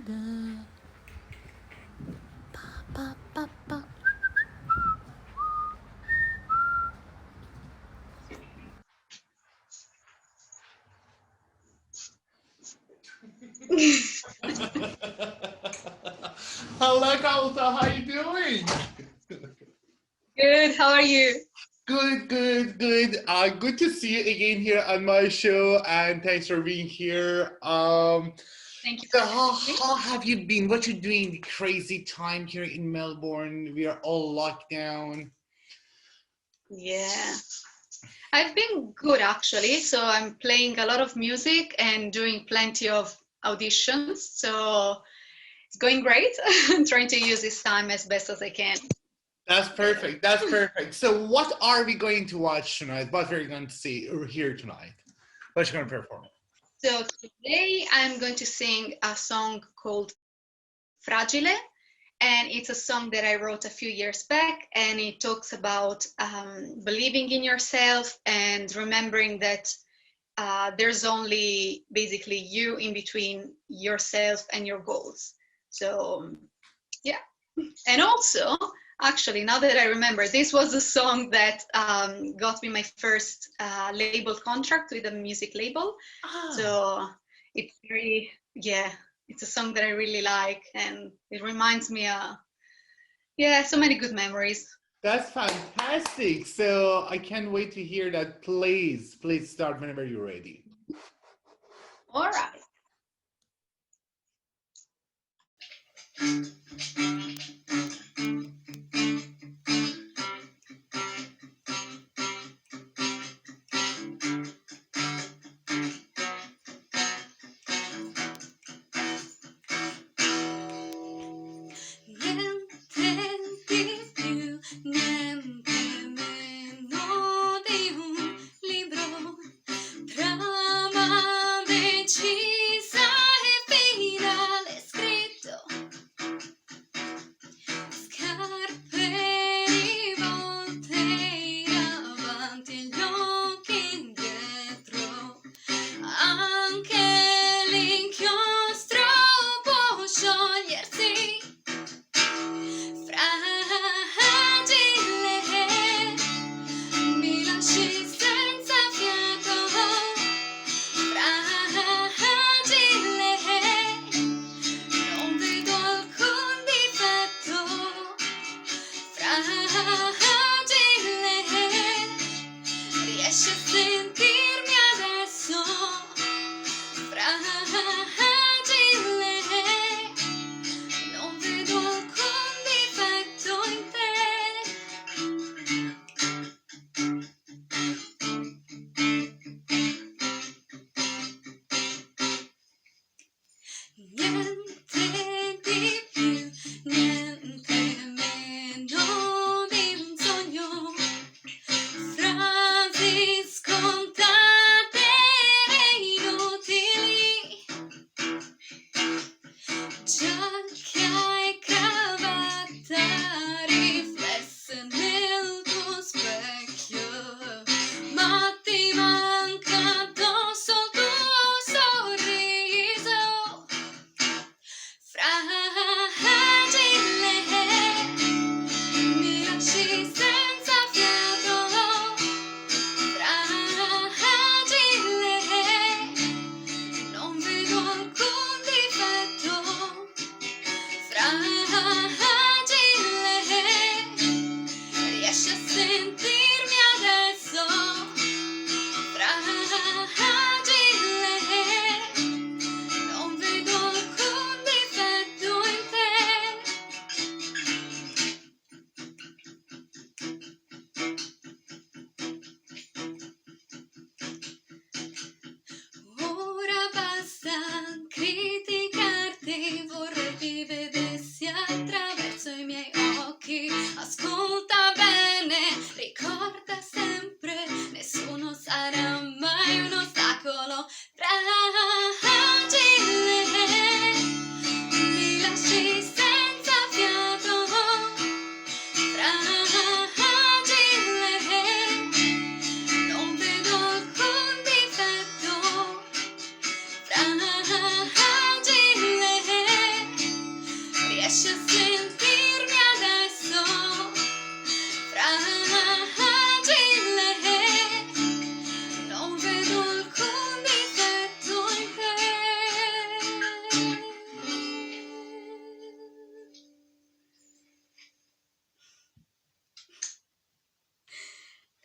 Hello, Carrlotta. How are you doing? Good. How are you? Good. Good to see you again here on my show, and thanks for being here. Thank you. So how have you been? What you doing? The crazy time here in Melbourne. We are all locked down. Yeah. I've been good actually. So I'm playing a lot of music and doing plenty of auditions. So it's going great. I'm trying to use this time as best as I can. That's perfect. That's perfect. So what are we going to watch tonight? What are we going to see or hear tonight? What you going to perform? So today I'm going to sing a song called Fragile. And it's a song that I wrote a few years back, and it talks about believing in yourself and remembering that there's only basically you in between yourself and your goals. So, yeah. And also, actually, now that I remember, this was the song that got me my first label contract with a music label. So it's very, yeah. It's a song that I really like, and it reminds me so many good memories. That's fantastic. So I can't wait to hear that. Please start whenever you're ready. All right.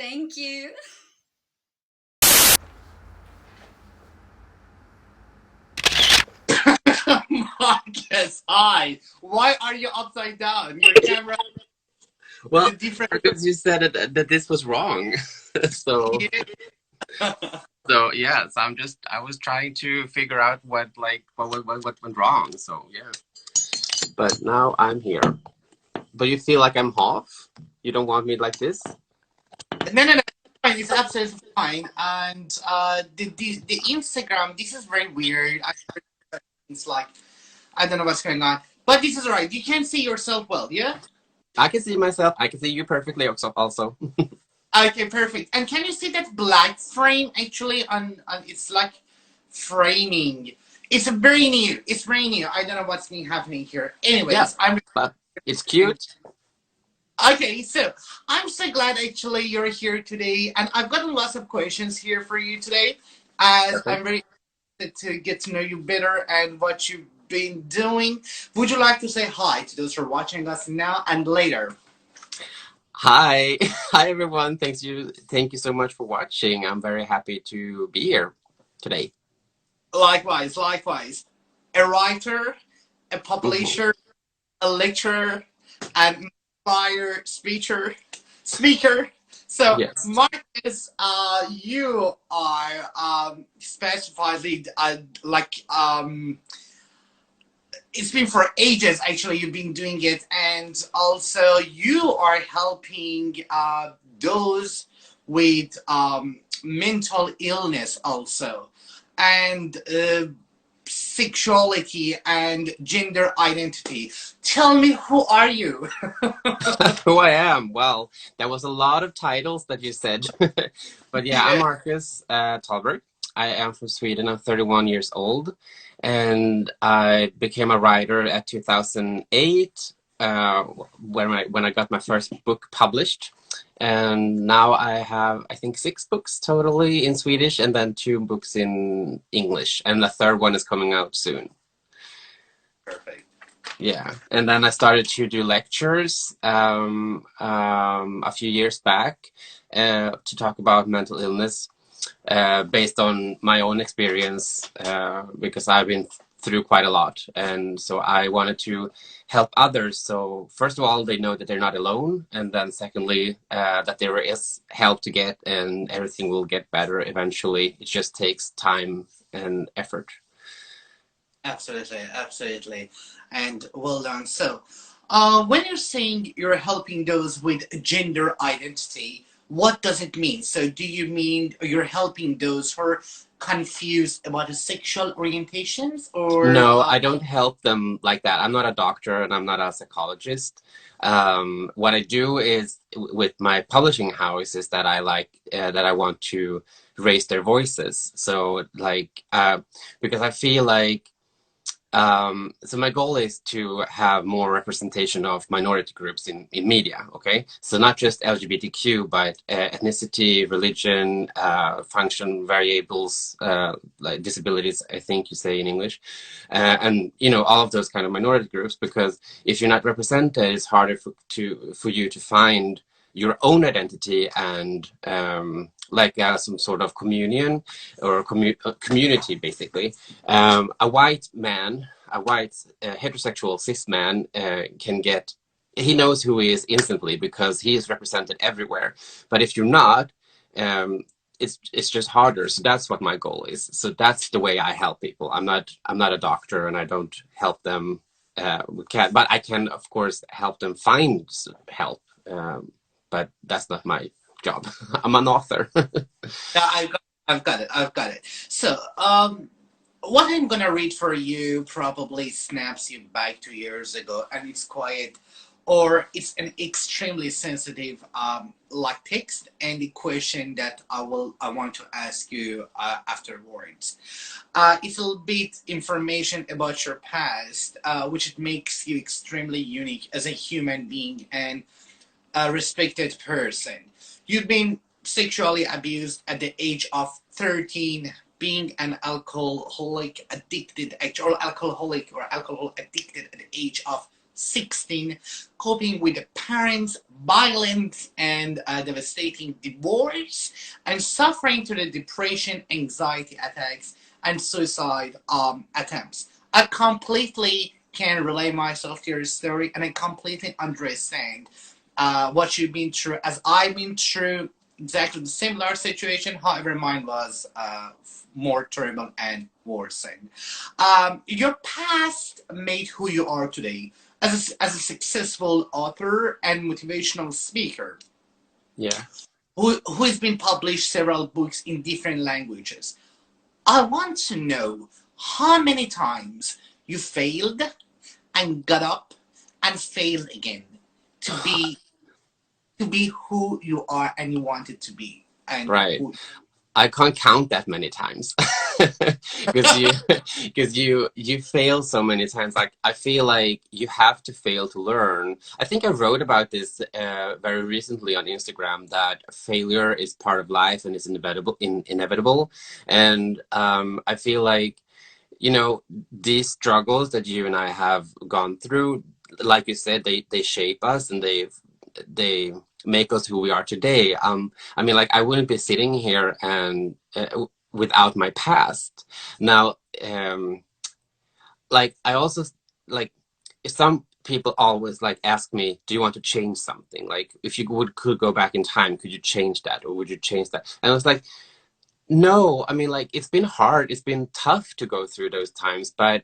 Thank you. Marcus, hi. Why are you upside down? Your camera Well, is different. because you said that this was wrong. so so yes, I was trying to figure out what went wrong. So yeah. But now I'm here. But you feel like I'm half? You don't want me like this? No. Fine. It's absolutely fine. And the Instagram, this is very weird. It's like, I don't know what's going on. But this is alright. You can see yourself well, yeah? I can see myself. I can see you perfectly also. Okay, perfect. And can you see that black frame actually on it's like framing. It's very new. It's very new. I don't know what's been happening here. Anyways, Yeah, but it's cute. Okay, so I'm so glad actually you're here today, and I've gotten lots of questions here for you today, as Okay. I'm very excited to get to know you better and what you've been doing. Would you like to say hi to those who are watching us now and later? Hi. Hi everyone. Thank you so much for watching. I'm very happy to be here today. Likewise. A writer, a publisher, a lecturer, and fire speaker. So, Yes. Marcus, you are specifically it's been for ages. Actually, you've been doing it, and also you are helping those with mental illness, also, and sexuality and gender identity. Tell me, who are you? Who I am? Well, there was a lot of titles that you said. But yeah, I'm Marcus Tallberg. I am from Sweden. I'm 31 years old. And I became a writer at 2008 when I got my first book published. And now I have, I think, 6 books totally in Swedish and then 2 books in English. And the third one is coming out soon. Perfect. Yeah, and then I started to do lectures a few years back to talk about mental illness based on my own experience because I've been through quite a lot, and so I wanted to help others. So first of all, they know that they're not alone, and then secondly, that there is help to get, and everything will get better eventually. It just takes time and effort. Absolutely. And well done. So, when you're saying you're helping those with gender identity, what does it mean? So, do you mean you're helping those who are confused about the sexual orientations, or? No, I don't help them like that. I'm not a doctor and I'm not a psychologist. What I do is with my publishing house is that I want to raise their voices. So because I feel like so my goal is to have more representation of minority groups in media, okay? So not just LGBTQ, but ethnicity, religion, function variables, like disabilities, I think you say in English. And, all of those kind of minority groups, because if you're not represented, it's harder for you to find your own identity and some sort of communion or community, basically. A white heterosexual cis man he knows who he is instantly because he is represented everywhere. But if you're not, it's just harder. So that's what my goal is. So that's the way I help people. I'm not a doctor and I don't help them but I can of course help them find help. But that's not my job. I'm an author. Yeah, I've got it. So, what I'm gonna read for you probably snaps you back 2 years ago, and it's an extremely sensitive text and the question that I want to ask you afterwards. It's a little bit information about your past, which makes you extremely unique as a human being and a respected person. You've been sexually abused at the age of 13, being an alcohol addicted at the age of 16, coping with the parents' violent and devastating divorce, and suffering to the depression, anxiety attacks, and suicide attempts. I completely can relate myself to your story, and I completely understand what you've been through, as I've been through exactly the similar situation. However, mine was more terrible and worsened. Your past made who you are today as a successful author and motivational speaker. Yeah. Who has been published several books in different languages. I want to know how many times you failed and got up and failed again to be who you are and you wanted to be. And right. I can't count that many times because you fail so many times. Like, I feel like you have to fail to learn. I think I wrote about this very recently on Instagram, that failure is part of life and is inevitable. And I feel like, you know, these struggles that you and I have gone through, like you said, they shape us, and they make us who we are today. I mean, like, I wouldn't be sitting here and without my past. Now, like, I also, like, some people always like ask me, do you want to change something? Like, if you could go back in time, could you change that, or would you change that? And I was like, no. I mean, like, it's been hard, it's been tough to go through those times, but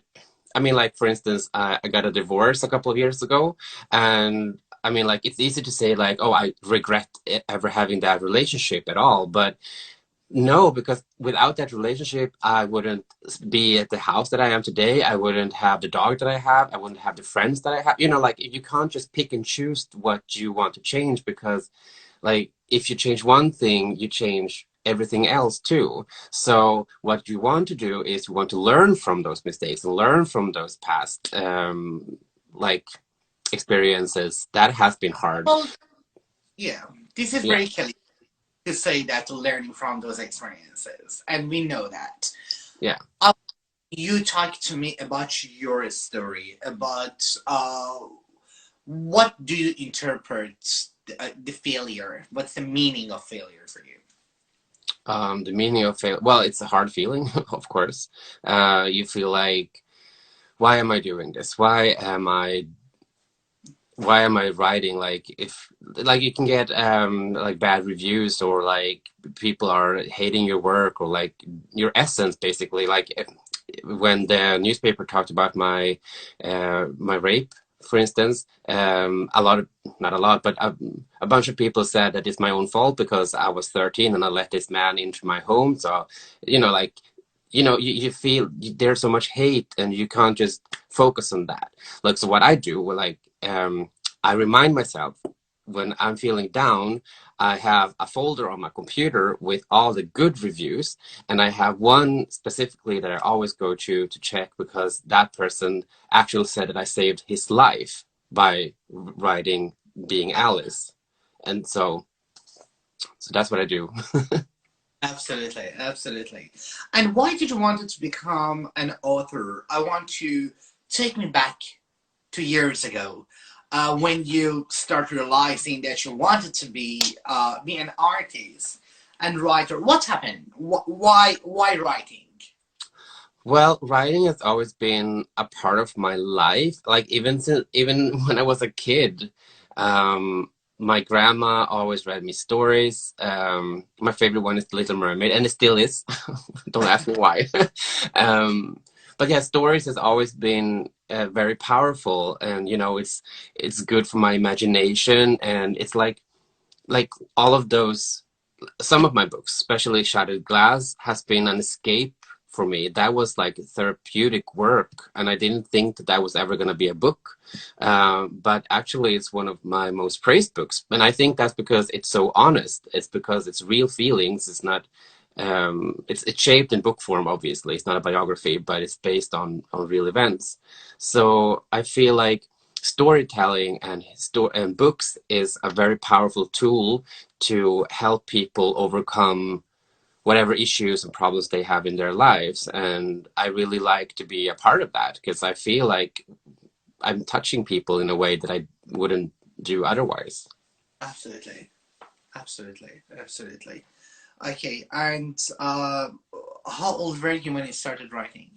I mean, like, for instance, I got a divorce a couple of years ago, and I mean, like, it's easy to say, like, oh, I regret ever having that relationship at all. But no, because without that relationship, I wouldn't be at the house that I am today. I wouldn't have the dog that I have. I wouldn't have the friends that I have. You know, like, you can't just pick and choose what you want to change, because, like, if you change one thing, you change everything else too. So what you want to do is you want to learn from those mistakes and learn from those past like experiences that has been hard. Well, yeah, this is Yeah. very clear to say that, learning from those experiences, and we know that. Yeah. You talk to me about your story, about what do you interpret the failure? What's the meaning of failure for you? The meaning of fail, well, it's a hard feeling, of course. You feel like, why am I doing this? Why am I writing? Like, if, like, you can get like bad reviews, or like people are hating your work, or like your essence, basically. Like, when the newspaper talked about my my rape, for instance, not a lot, but a bunch of people said that it's my own fault because I was 13 and I let this man into my home. So, you know, like, you know, you feel there's so much hate, and you can't just focus on that. Like, so what I do, well, like, I remind myself, when I'm feeling down, I have a folder on my computer with all the good reviews, and I have one specifically that I always go to check, because that person actually said that I saved his life by writing Being Alice. And so that's what I do. Absolutely, absolutely. And why did you want to become an author? I want to take me back 2 years ago, when you start realizing that you wanted to be an artist and writer. What happened? Why writing? Well, writing has always been a part of my life. Like, even when I was a kid, my grandma always read me stories. My favorite one is The Little Mermaid, and it still is. Don't ask me why. But yeah, stories has always been very powerful, and you know, it's good for my imagination, and it's like all of those. Some of my books, especially Shattered Glass, has been an escape for me. That was like therapeutic work, and I didn't think that was ever going to be a book. But actually, it's one of my most praised books, and I think that's because it's so honest. It's because it's real feelings. It's not. It's shaped in book form. Obviously, it's not a biography, but it's based on real events. So I feel like storytelling and books is a very powerful tool to help people overcome whatever issues and problems they have in their lives. And I really like to be a part of that, because I feel like I'm touching people in a way that I wouldn't do otherwise. Absolutely. Okay, and how old were you when you started writing?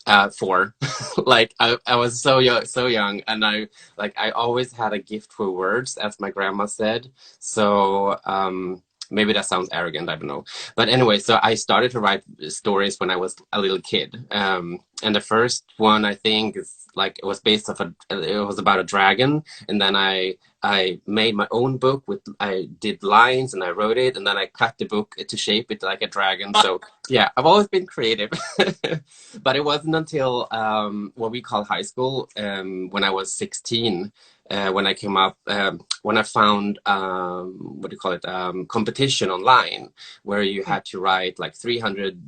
4. Like I was so young, and I always had a gift for words, as my grandma said. So maybe that sounds arrogant, I don't know. But anyway, so I started to write stories when I was a little kid. And the first one, I think, is like, it was based off it was about a dragon, and then I made my own book I did lines and I wrote it, and then I cut the book to shape it like a dragon. So yeah, I've always been creative. But it wasn't until what we call high school, when I was 16, when I came up, when I found what do you call it, competition online, where you had to write like 300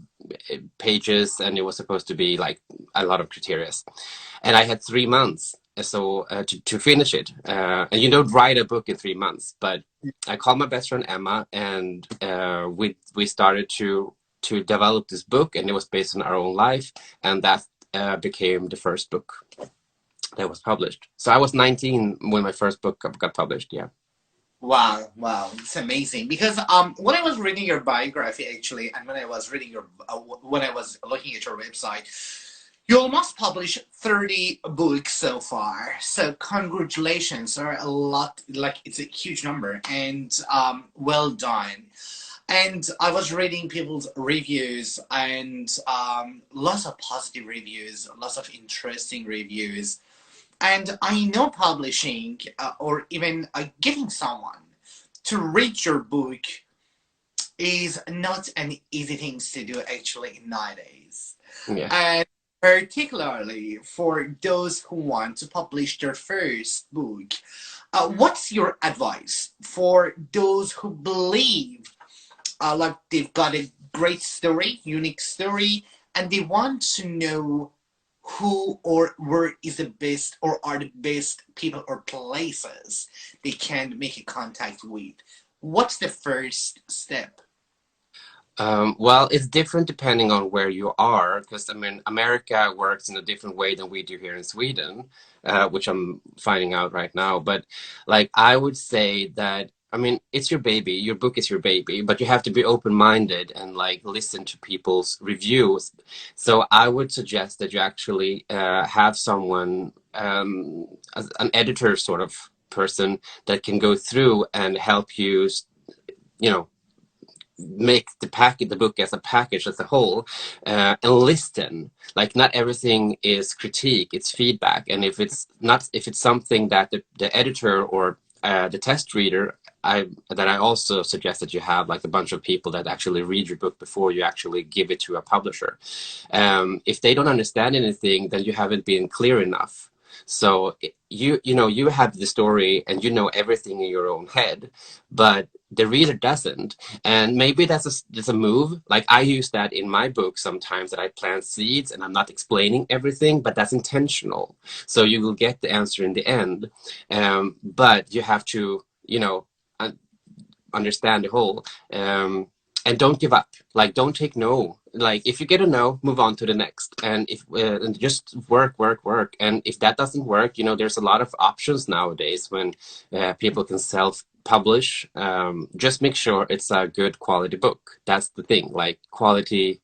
pages, and it was supposed to be like a lot of criteria, and I had 3 months. So to finish it, and you don't write a book in 3 months, but I called my best friend Emma, and we started to develop this book, and it was based on our own life, and that became the first book that was published. So I was 19 when my first book got published. Yeah. Wow, it's amazing. Because when I was reading your biography, actually, and when I was reading when I was looking at your website, you almost published 30 books so far. So congratulations, are a lot. Like, it's a huge number, and well done. And I was reading people's reviews, and lots of positive reviews, lots of interesting reviews. And I know publishing, or even getting someone to read your book is not an easy thing to do, actually, nowadays. Yeah. And particularly for those who want to publish their first book, what's your advice for those who believe like they've got a great story, unique story, and they want to know who or where is the best, or are the best people or places they can make a contact with? What's the first step? Well, it's different depending on where you are, because I mean, America works in a different way than we do here in Sweden, which I'm finding out right now. But like, I would say that, I mean, it's your baby, your book is your baby, but you have to be open-minded and like listen to people's reviews. So I would suggest that you actually have someone, an editor sort of person, that can go through and help you, you know, make the book as a package as a whole, and listen. Like, not everything is critique, it's feedback. And if it's something that the editor or the test reader, I also suggest that you have like a bunch of people that actually read your book before you actually give it to a publisher. If they don't understand anything, then you haven't been clear enough. So you know, you have the story and you know everything in your own head, but the reader doesn't. And maybe that's a move. Like, I use that in my book sometimes, that I plant seeds and I'm not explaining everything, but that's intentional. So you will get the answer in the end. But you have to, you know, understand the whole. And don't give up. Like, don't take no. Like, if you get a no, move on to the next. And if and just work. And if that doesn't work, you know, there's a lot of options nowadays when people can self-publish. Just make sure it's a good quality book. That's the thing. Like, quality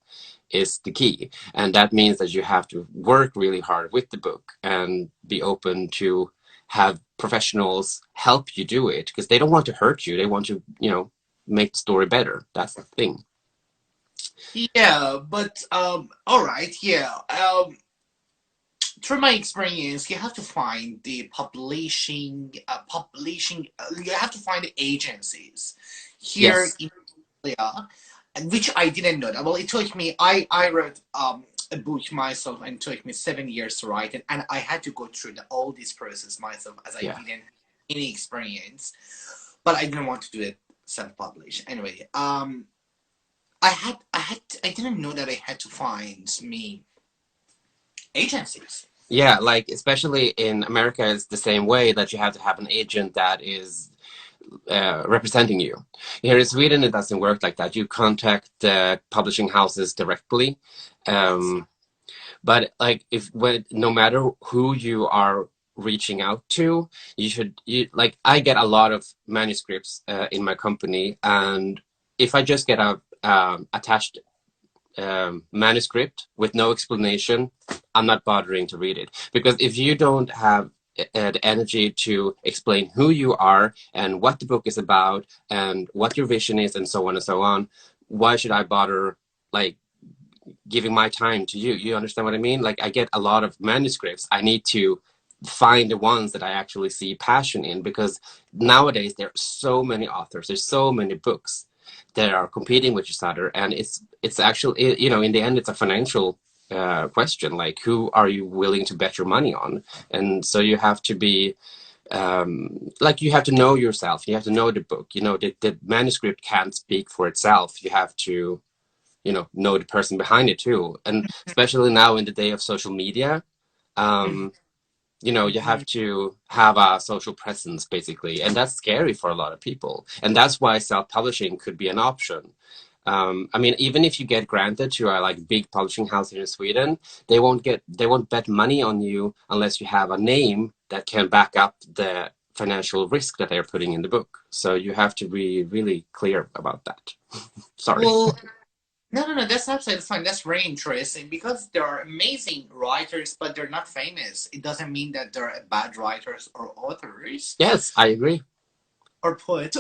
is the key. And that means that you have to work really hard with the book and be open to have professionals help you do it, because they don't want to hurt you. They want to, you know, make the story better. That's the thing. Yeah, but all right, yeah. Through my experience, you have to find the publishing. You have to find the agencies here Yes. in Australia, which I didn't know. Well, it took me. I wrote a book myself, and it took me 7 years to write it, and I had to go through all this process myself, as I didn't have any experience. But I didn't want to do it self-publish. Anyway, I didn't know that I had to find me agencies. Yeah, like, especially in America, it's the same way, that you have to have an agent that is representing you. Here in Sweden, it doesn't work like that. You contact publishing houses directly. But like no matter who you are reaching out to, like I get a lot of manuscripts in my company, and if I just get a attached manuscript with no explanation, I'm not bothering to read it, because if you don't have the energy to explain who you are and what the book is about and what your vision is and so on and so on, why should I bother like giving my time to you? You understand what I mean? Like I get a lot of manuscripts. I need to find the ones that I actually see passion in, because nowadays there are so many authors, there's so many books that are competing with each other, and it's actually, you know, in the end it's a financial question, like who are you willing to bet your money on? And so you have to be like, you have to know yourself, you have to know the book, you know, the manuscript can't speak for itself. You have to, you know the person behind it too. And especially now in the day of social media, you know, you have to have a social presence basically, and that's scary for a lot of people, and that's why self-publishing could be an option. I mean, even if you get granted to a like big publishing house here in Sweden, they won't bet money on you unless you have a name that can back up the financial risk that they're putting in the book. So you have to be really clear about that. Sorry. Well, no, that's absolutely fine. That's very interesting, because there are amazing writers, but they're not famous. It doesn't mean that they're bad writers or authors Yes, I agree. or poets.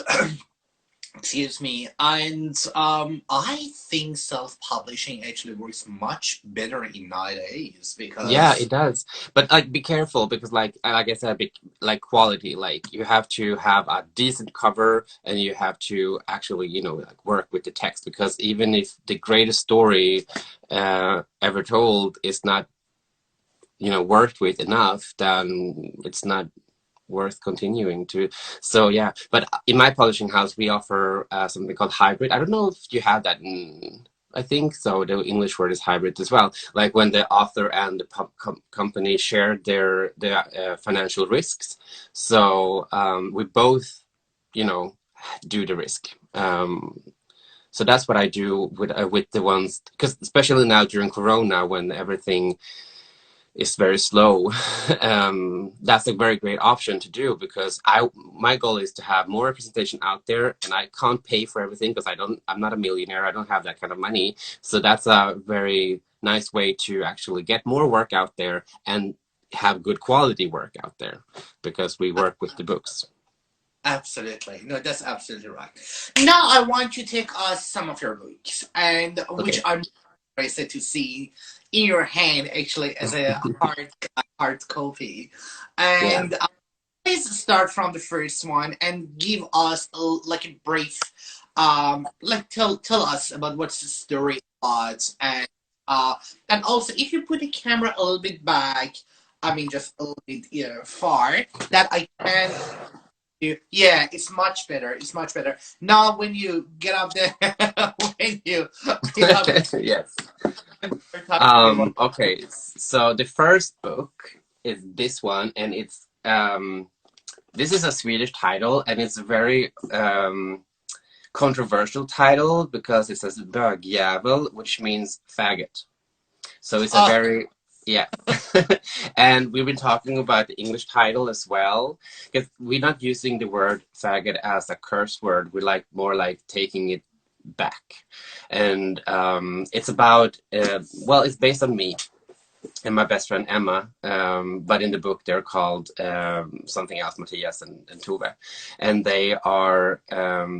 Excuse me. And I think self-publishing actually works much better in nowadays, Yeah, because it does. But like, be careful, because like I said, like quality, like you have to have a decent cover, and you have to actually, you know, like work with the text, because even if the greatest story ever told is not, you know, worked with enough, then it's not worth continuing to. So yeah, but in my publishing house we offer something called hybrid. I don't know if you have that in, I think so, the English word is hybrid as well, like when the author and the company share their financial risks. So we both, you know, do the risk. So that's what I do with the ones, because especially now during Corona, when everything is very slow, that's a very great option to do, because my goal is to have more representation out there, and I can't pay for everything because I'm not a millionaire, I don't have that kind of money. So that's a very nice way to actually get more work out there and have good quality work out there, because we work with the books. absolutely. No, that's absolutely right. Now I want you to take us some of your books, and which Okay. I'm interested to see in your hand actually as a hard copy. Yeah. And please start from the first one and give us like a brief, like tell us about what's the story about, and also if you put the camera a little bit back, I mean just a little bit, you know, far, that I can. Yeah, it's much better. It's much better. Now, when you get up there, when you have Yes. start talking about, Okay, so the first book is this one, and it's this is a Swedish title, and it's a very controversial title, because it says bögjävel, which means faggot. So it's a very, yeah. And we've been talking about the English title as well, because we're not using the word faggot as a curse word. We like more like taking it back. And it's about, well, it's based on me and my best friend Emma, but in the book they're called something else, Matthias and Tove, and they are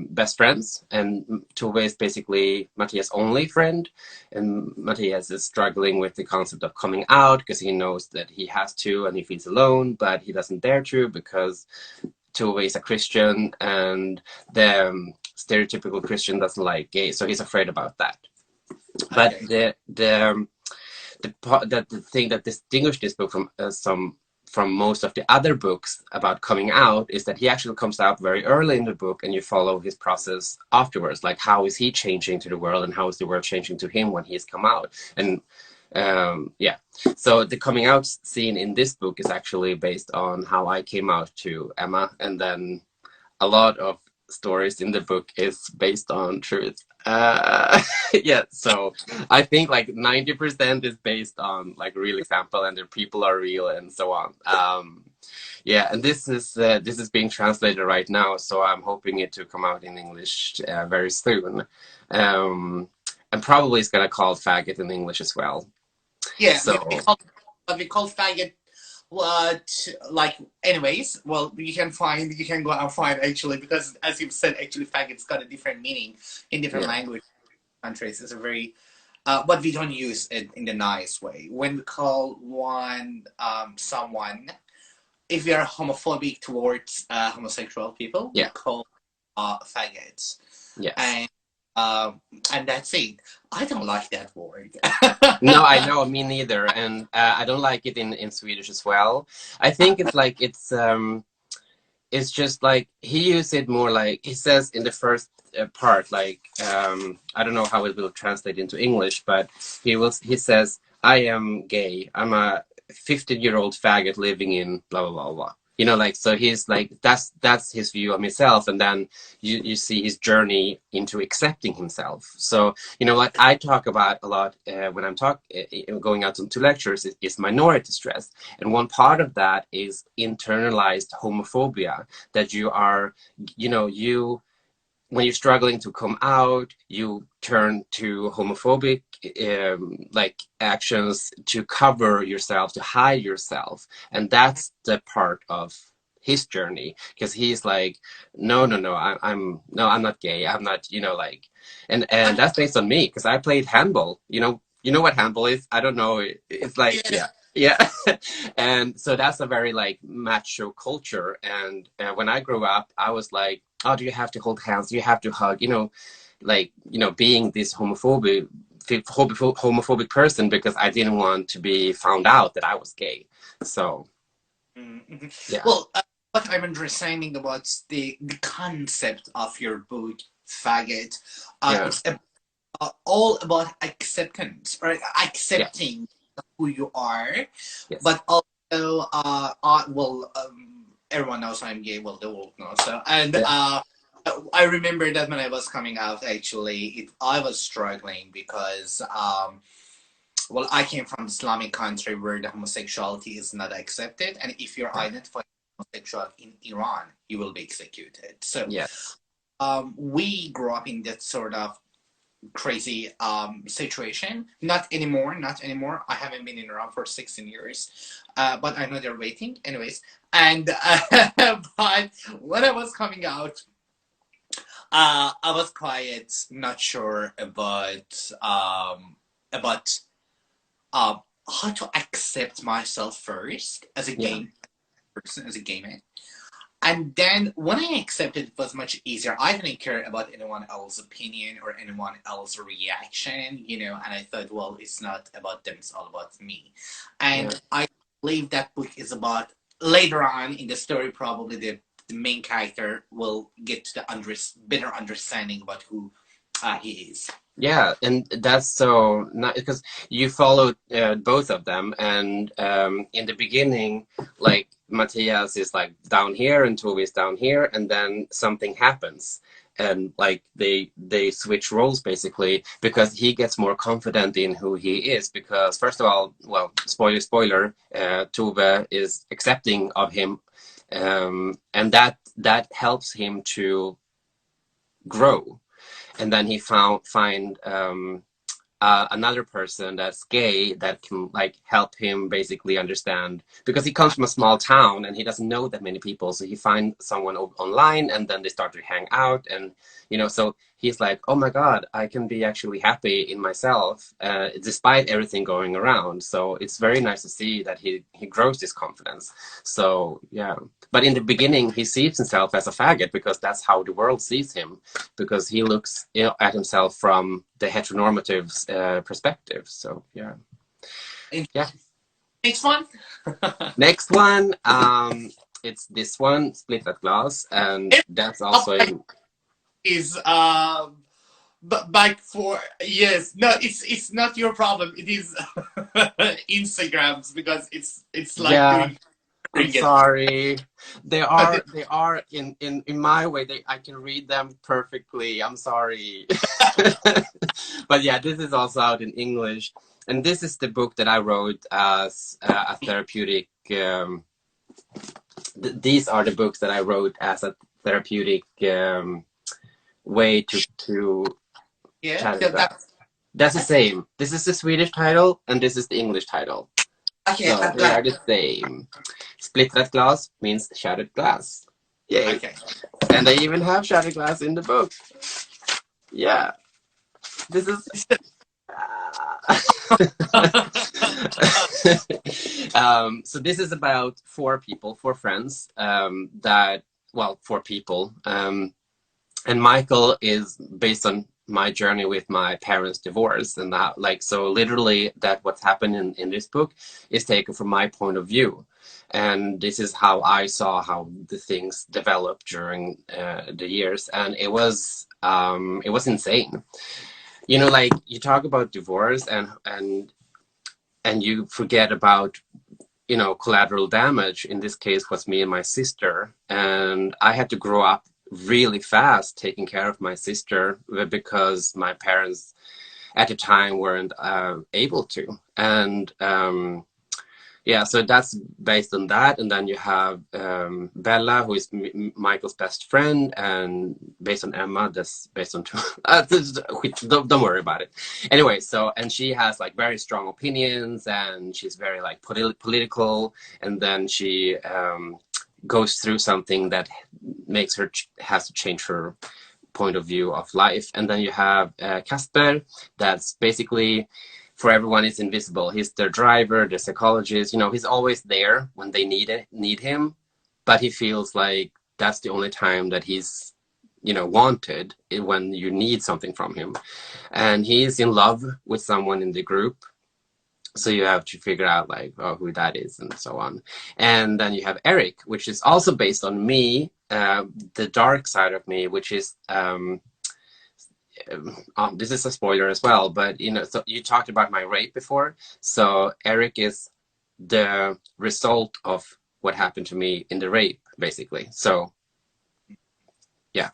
best friends, and Tove is basically Matthias' only friend, and Matthias is struggling with the concept of coming out, because he knows that he has to and he feels alone, but he doesn't dare to, because Tove is a Christian, and the stereotypical Christian doesn't like gay, so he's afraid about that. But okay. the thing that distinguishes this book from most of the other books about coming out is that he actually comes out very early in the book, and you follow his process afterwards, like how is he changing to the world, and how is the world changing to him when he's come out. And yeah, so the coming out scene in this book is actually based on how I came out to Emma, and then a lot of stories in the book is based on truth. Yeah, so I think like 90% is based on like real example, and the people are real and so on. Yeah, and this is being translated right now, so I'm hoping it to come out in English very soon. And probably it's gonna call faggot in English as well. Yeah, So we call faggot what, like, anyways, well, you can go and find, actually, because as you've said, actually faggot's got a different meaning in different language countries. It's a very but we don't use it in the nice way. When we call someone, if we are homophobic towards homosexual people, we call faggots. Yes. And that's it. I don't like that word. No, I know, me neither, and I don't like it in Swedish as well. I think it's like it's just like he used it more like he says in the first part, like I don't know how it will translate into English, but he says, I am gay. I'm a 50-year-old faggot living in blah blah blah blah. You know, like, so he's like, that's his view of himself, and then you see his journey into accepting himself. So, you know, what I talk about a lot when I'm going out to lectures is minority stress, and one part of that is internalized homophobia, that you are, you know, when you're struggling to come out, you turn to homophobic like actions to cover yourself, to hide yourself, and that's the part of his journey, because he's like, no, I'm not gay, I'm not, you know, like, and that's based on me, because I played handball. You know what handball is? I don't know. It's like yeah. And so that's a very like macho culture, and when I grew up, I was like, oh, do you have to hold hands? Do you have to hug? You know, like, you know, being this homophobic person, because I didn't want to be found out that I was gay. So, yeah. Well, what I'm understanding about the concept of your book, faggot, it's all about acceptance, right? Accepting who you are, but also, well, everyone knows I'm gay. Well, the world knows. So, and I remember that when I was coming out, actually, I was struggling because, well, I came from an Islamic country where the homosexuality is not accepted, and if you're identified homosexual in Iran, you will be executed. So, we grew up in that sort of crazy situation. Not anymore. I haven't been in Iran for 16 years, but I know they're waiting. Anyways, and but when I was coming out, I was quite not sure about how to accept myself first as a gay person, as a gay man. And then when I accepted, it was much easier. I didn't care about anyone else's opinion or anyone else's reaction, you know, and I thought, well, it's not about them, it's all about me. And I believe that book is about, later on in the story, probably the main character will get to the better understanding about who he is. Yeah, and that's so not because you followed both of them, and in the beginning, like, Matthias is like down here and Toby is down here, and then something happens, and like they switch roles basically, because he gets more confident in who he is, because first of all, well, spoiler, Tove is accepting of him, and that helps him to grow. And then he find another person that's gay that can like help him basically understand, because he comes from a small town and he doesn't know that many people, so he finds someone online, and then they start to hang out, and you know, so he's like, oh my god, I can be actually happy in myself despite everything going around. So it's very nice to see that he grows this confidence. So yeah, but in the beginning he sees himself as a faggot, because that's how the world sees him, because he looks at himself from the heteronormative perspective. So yeah. Next one. Next one, it's this one, Split That Glass, and that's also is back for no, it's not your problem, it is Instagrams, because it's like doing I'm sorry. They are in my way. I can read them perfectly. I'm sorry. But yeah, this is also out in English, and this is the book that I wrote as a therapeutic. These are the books that I wrote as a therapeutic way to Yeah, that's the same. This is the Swedish title, and this is the English title. Okay, So they are the same. Splittrat glas means shattered glass. Yay. Okay. And they even have shattered glass in the book. Yeah. This is... so this is about four friends, four people. And Michael is based on my journey with my parents' divorce, and that, like, so literally that what's happened in this book is taken from my point of view, and this is how I saw how the things developed during the years, and it was insane. You know, like, you talk about divorce and you forget about, you know, collateral damage. In this case was me and my sister, and I had to grow up really fast taking care of my sister because my parents at the time weren't able to. And yeah, so that's based on that. And then you have Bella, who is Michael's best friend, and based on Emma, that's based on don't worry about it. Anyway, so, and she has like very strong opinions, and she's very like political, and then she goes through something that makes her has to change her point of view of life. And then you have Casper, that's basically, for everyone, is invisible. He's their driver, their psychologist. You know, he's always there when they need him, but he feels like that's the only time that he's, you know, wanted, when you need something from him. And he's in love with someone in the group, so you have to figure out like, oh, who that is, and so on. And then you have Eric, which is also based on me, the dark side of me, which is this is a spoiler as well, but you know, so you talked about my rape before. So Eric is the result of what happened to me in the rape, basically. So yeah.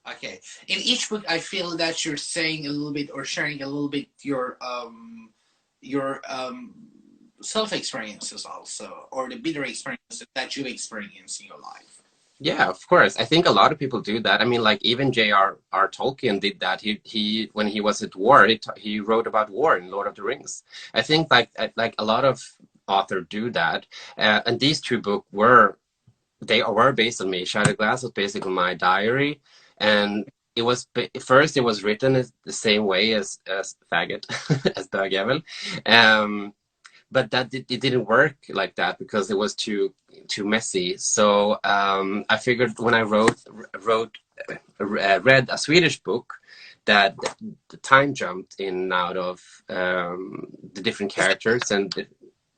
Okay. In each book, I feel that you're saying a little bit or sharing a little bit your self experiences also, or the bitter experiences that you experienced in your life. Yeah, of course. I think a lot of people do that. I mean, like, even J.R.R. Tolkien did that. He when he was at war, he wrote about war in Lord of the Rings. I think like a lot of authors do that. And these two books were based on me. Shattered Glass was basically my diary, and it was first it was written as the same way as faggot as bögjävel. But that it didn't work like that because it was too messy. So I figured when I read a Swedish book, that the time jumped in and out of the different characters and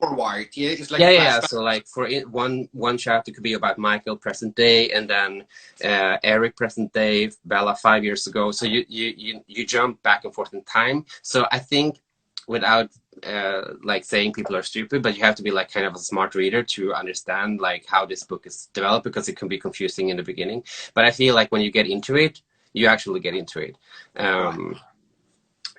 forward. Yeah, it's like yeah. So like for it, one chapter could be about Michael present day, and then Eric present day, Bella 5 years ago. So you jump back and forth in time. So I think, without like saying people are stupid, but you have to be like kind of a smart reader to understand like how this book is developed, because it can be confusing in the beginning. But I feel like when you get into it, you actually get into it.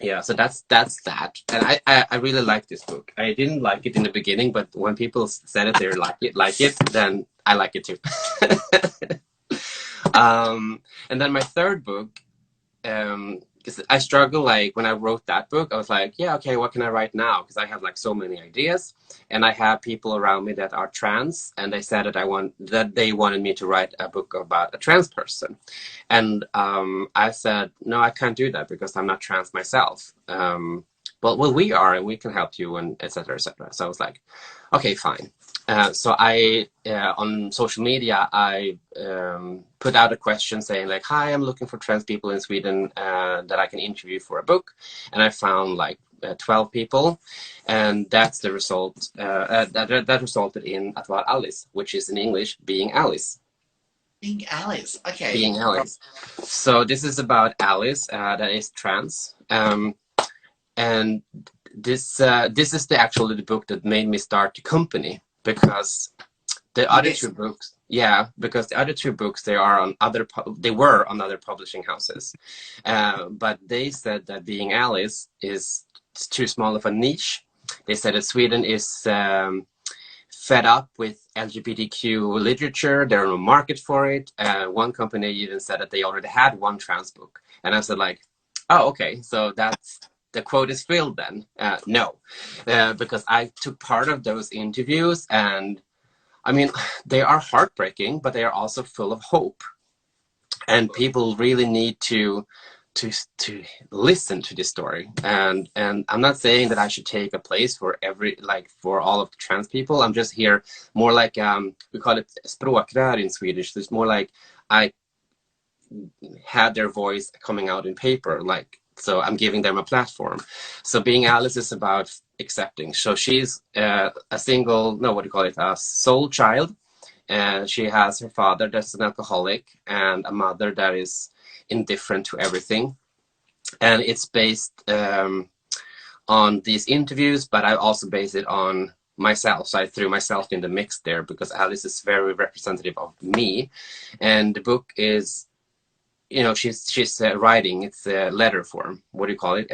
Yeah, so that's that. And I really like this book. I didn't like it in the beginning, but when people said it, they like it, then I like it too. And then my third book, because I struggle, like when I wrote that book, I was like, yeah, okay, what can I write now? Because I have like so many ideas, and I have people around me that are trans, and they said that they wanted me to write a book about a trans person, and I said, no, I can't do that because I'm not trans myself. Well, we are, and we can help you, and etc. etc. So I was like, okay, fine. So I, on social media, I put out a question saying like, hi, I'm looking for trans people in Sweden that I can interview for a book. And I found like 12 people. And that's the result, that resulted in Att vara Alice, which is in English, being Alice. Being Alice, okay. Being Alice. So this is about Alice that is trans. And this is actually the book that made me start the company, because the other two books, because the other two books, they were on other publishing houses, but they said that Being Alice is too small of a niche. They said that Sweden is fed up with LGBTQ literature. There are no market for it. One company even said that they already had one trans book, and I said like, oh, okay, so that's the quote is filled then. No, because I took part of those interviews, and I mean, they are heartbreaking, but they are also full of hope. And people really need to listen to this story. And I'm not saying that I should take a place for for all of the trans people. I'm just here more like, we call it språkrör in Swedish. It's more like I had their voice coming out in paper, so I'm giving them a platform. So Being Alice is about accepting. So she's a sole child. And she has her father that's an alcoholic and a mother that is indifferent to everything. And it's based on these interviews, but I also based it on myself. So I threw myself in the mix there because Alice is very representative of me. And the book is, she's writing, it's a letter form. What do you call it?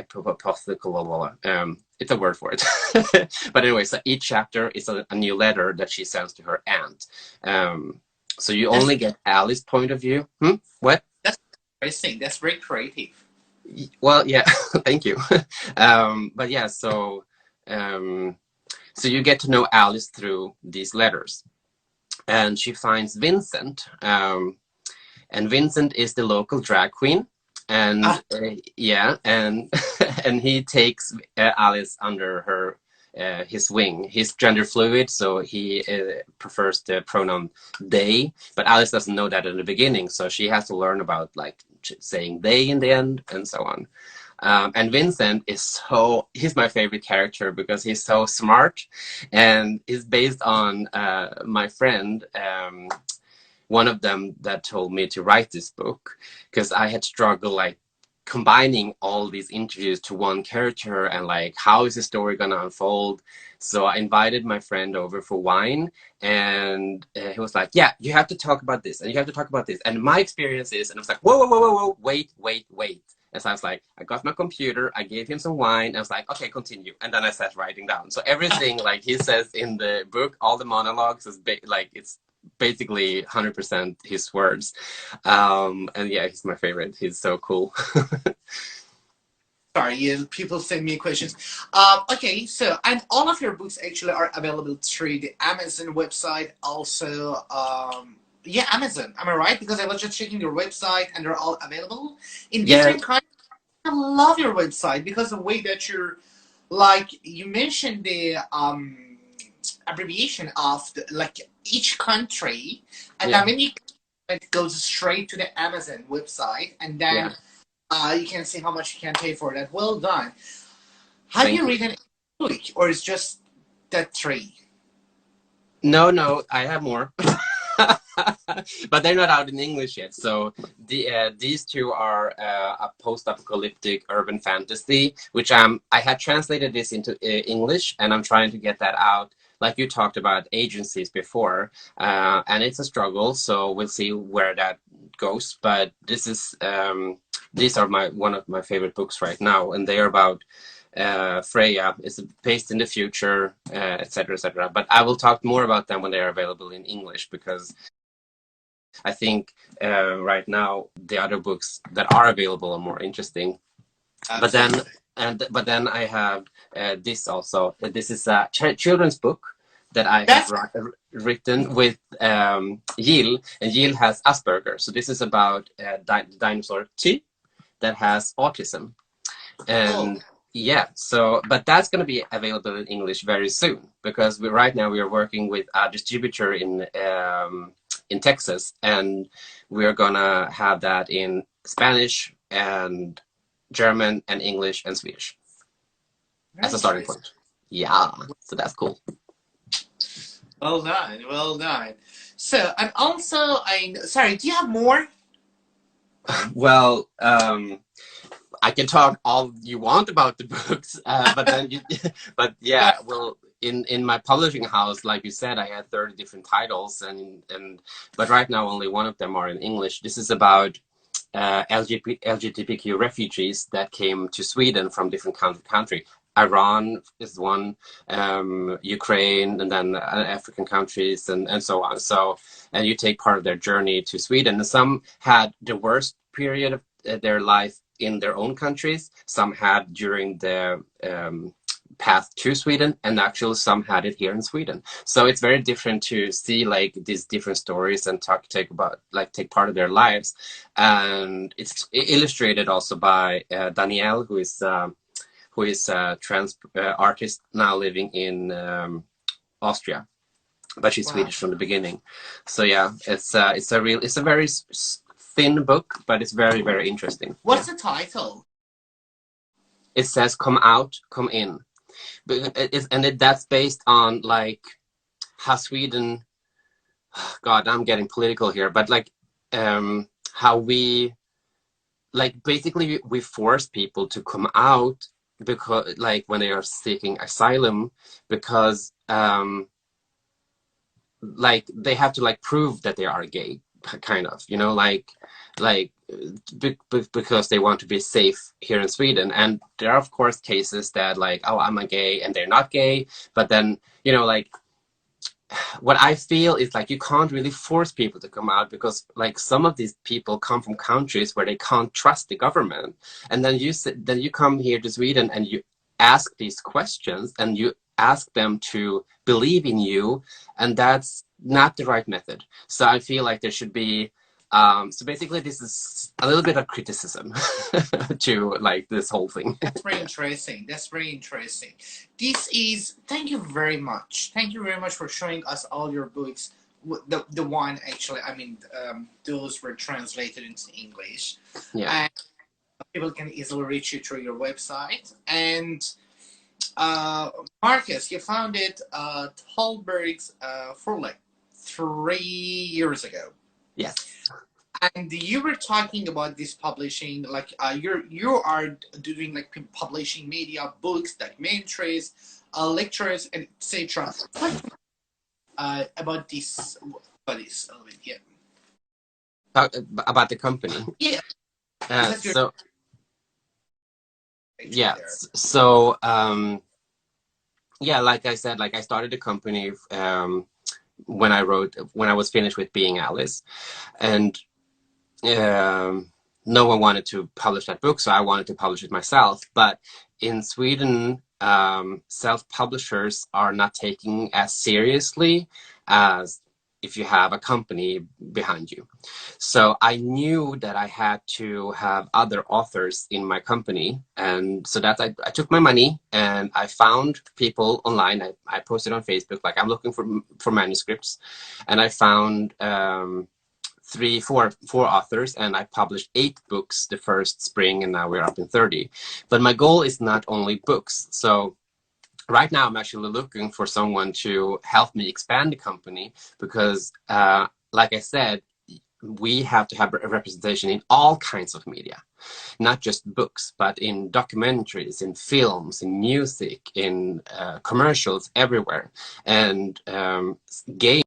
It's a word for it. But anyway, so each chapter is a new letter that she sends to her aunt. So you only get Alice's point of view. What? That's interesting. That's very creative. Well, yeah, thank you. But yeah, so you get to know Alice through these letters. And she finds Vincent. And Vincent is the local drag queen, and and he takes Alice under his wing. He's gender fluid, so he prefers the pronoun they, but Alice doesn't know that in the beginning, so she has to learn about saying they in the end and so on. And Vincent he's my favorite character because he's so smart, and is based on my friend, one of them that told me to write this book, because I had struggled combining all these interviews to one character and how is the story gonna unfold. So I invited my friend over for wine, and he was like, yeah, you have to talk about this and you have to talk about this, and my experience is, and I was like, whoa, wait. And so I was like, I got my computer, I gave him some wine, and I was like, okay, continue. And then I sat writing down. So everything he says in the book, all the monologues is it's basically 100% his words. And yeah, he's my favorite. He's so cool. Sorry, people send me questions. Okay, so, and all of your books actually are available through the Amazon website. Also, Amazon. Am I right? Because I was just checking your website and they're all available in different countries. I love your website because the way that you're, you mentioned the abbreviation of each country, and then when it goes straight to the Amazon website, and then you can see how much you can pay for that. Well done. Have you written English, or is just that 3? No, I have more. But they're not out in English yet. So these two are a post-apocalyptic urban fantasy, which I had translated this into English, and I'm trying to get that out. Like you talked about agencies before, and it's a struggle, so we'll see where that goes. But this is these are one of my favorite books right now, and they are about Freya. It's based in the future, etc., etc. But I will talk more about them when they are available in English, because I think right now the other books that are available are more interesting. Absolutely. But then I have this also. This is a children's book that I have written with Jill, and Jill has Asperger. So this is about dinosaur T that has autism, and but that's going to be available in English very soon, because right now we are working with a distributor in Texas, and we are gonna have that in Spanish and German and English and Swedish as a starting point. Yeah, so that's cool. Well done. So, and also, sorry, do you have more? Well, I can talk all you want about the books, but then in my publishing house, like you said, I had 30 different titles, but right now only one of them are in English. This is about LGBTQ refugees that came to Sweden from different countries. Iran is one, Ukraine, and then African countries, and so on. So, and you take part of their journey to Sweden. And some had the worst period of their life in their own countries. Some had during the path to Sweden, and actually some had it here in Sweden. So it's very different to see like these different stories and take part of their lives. And it's illustrated also by Danielle, who is a trans artist now living in Austria, but she's Swedish from the beginning. So yeah, it's a very thin book, but it's very, very interesting. What's the title? It says "Come Out, Come In," that's based on like how Sweden. God, I'm getting political here, but like how we like basically we force people to come out because like when they are seeking asylum, because like they have to like prove that they are gay, kind of, you know, because they want to be safe here in Sweden. And there are of course cases that like, oh, I'm a gay, and they're not gay, but then, you know, like what I feel is like you can't really force people to come out, because like some of these people come from countries where they can't trust the government, and then you come here to Sweden and you ask these questions and you ask them to believe in you, and that's not the right method. So I feel like there should be so basically this is a little bit of criticism to like this whole thing. That's very interesting. That's very interesting. Thank you very much. Thank you very much for showing us all your books. The one actually, I mean, those were translated into English. Yeah. And people can easily reach you through your website. And Marcus, you founded Tallberg's for like 3 years ago. Yes. And you were talking about this publishing, like you are doing like publishing media, books, documentaries, lectures, and etc. About this a little bit, yeah. About the company. Yeah. Yeah, like I said, like I started the company when I was finished with Being Alice, and no one wanted to publish that book, so I wanted to publish it myself. But in Sweden, self-publishers are not taken as seriously as if you have a company behind you. So I knew that I had to have other authors in my company, and so that I took my money and I found people online. I posted on Facebook, like I'm looking for manuscripts, and I found four authors, and I published 8 books the first spring, and now we're up in 30. But my goal is not only books. So right now I'm actually looking for someone to help me expand the company, because like I said, we have to have a representation in all kinds of media, not just books, but in documentaries, in films, in music, in commercials, everywhere. And games,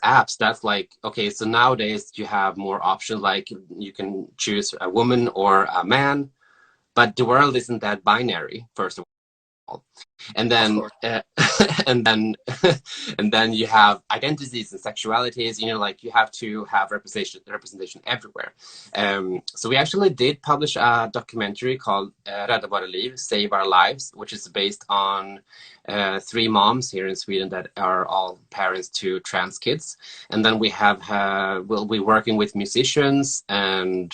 apps, that's like, okay, so nowadays you have more options, like you can choose a woman or a man, but the world isn't that binary, first of all. And then and then you have identities and sexualities, you know, like you have to have representation everywhere. So we actually did publish a documentary called Rädda våra liv, Save Our Lives, which is based on 3 moms here in Sweden that are all parents to trans kids. And then we'll be working with musicians and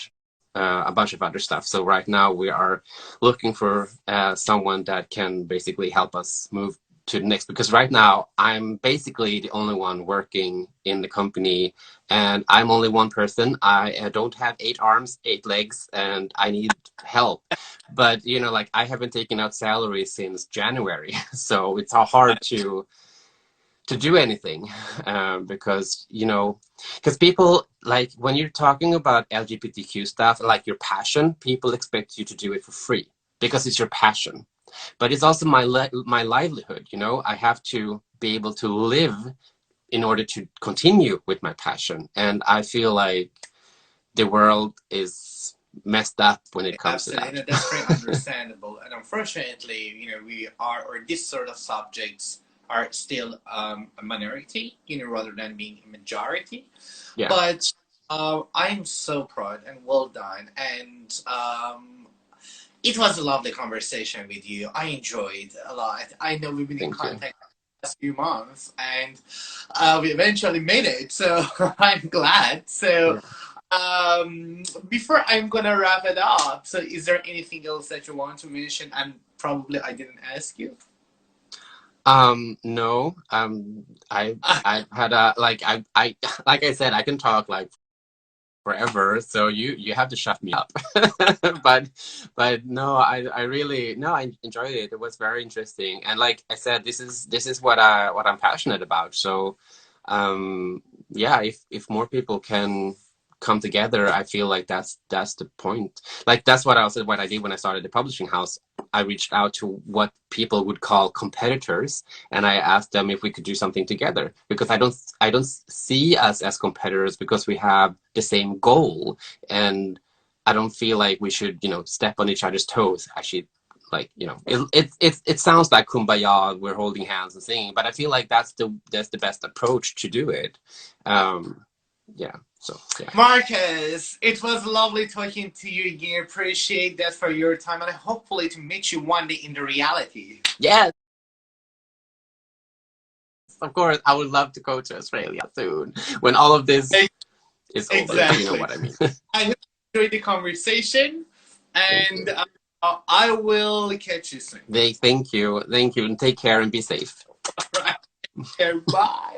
a bunch of other stuff. So right now we are looking for someone that can basically help us move to the next, because right now I'm basically the only one working in the company, and I'm only one person. I don't have 8 arms, 8 legs, and I need help. But you know, like I haven't taken out salary since January, so it's hard to do anything, because, you know, because people, like when you're talking about LGBTQ stuff, like your passion, people expect you to do it for free because it's your passion. but it's also my livelihood. You know, I have to be able to live in order to continue with my passion. And I feel like the world is messed up when it comes to that. That's very understandable. And unfortunately, you know, we are, or this sort of subjects are still a minority, you know, rather than being a majority. Yeah. But I'm so proud and well done. And it was a lovely conversation with you. I enjoyed a lot. I know we've been in contact the last few months, and we eventually made it. So I'm glad. So before I'm gonna wrap it up, so is there anything else that you want to mention? And probably I didn't ask you. No. I've had a like I said, I can talk like forever, so you have to shut me up. but no, I really, no, I enjoyed it. It was very interesting, and like I said, this is what I'm passionate about. So yeah, if more people can come together, I feel like that's the point. Like that's what I did when I started the publishing house. I reached out to what people would call competitors, and I asked them if we could do something together, because I don't see us as competitors, because we have the same goal, and I don't feel like we should, you know, step on each other's toes. Actually, like, you know, it sounds like kumbaya, we're holding hands and singing, but I feel like that's the best approach to do it. Yeah. So, yeah. Marcus, it was lovely talking to you again. Appreciate that for your time, and hopefully to meet you one day in the reality. Yes. Of course, I would love to go to Australia soon when all of this is over. Exactly. You know what I mean. I hope you enjoyed the conversation, and I will catch you soon. Thank you, and take care and be safe. All right. Bye.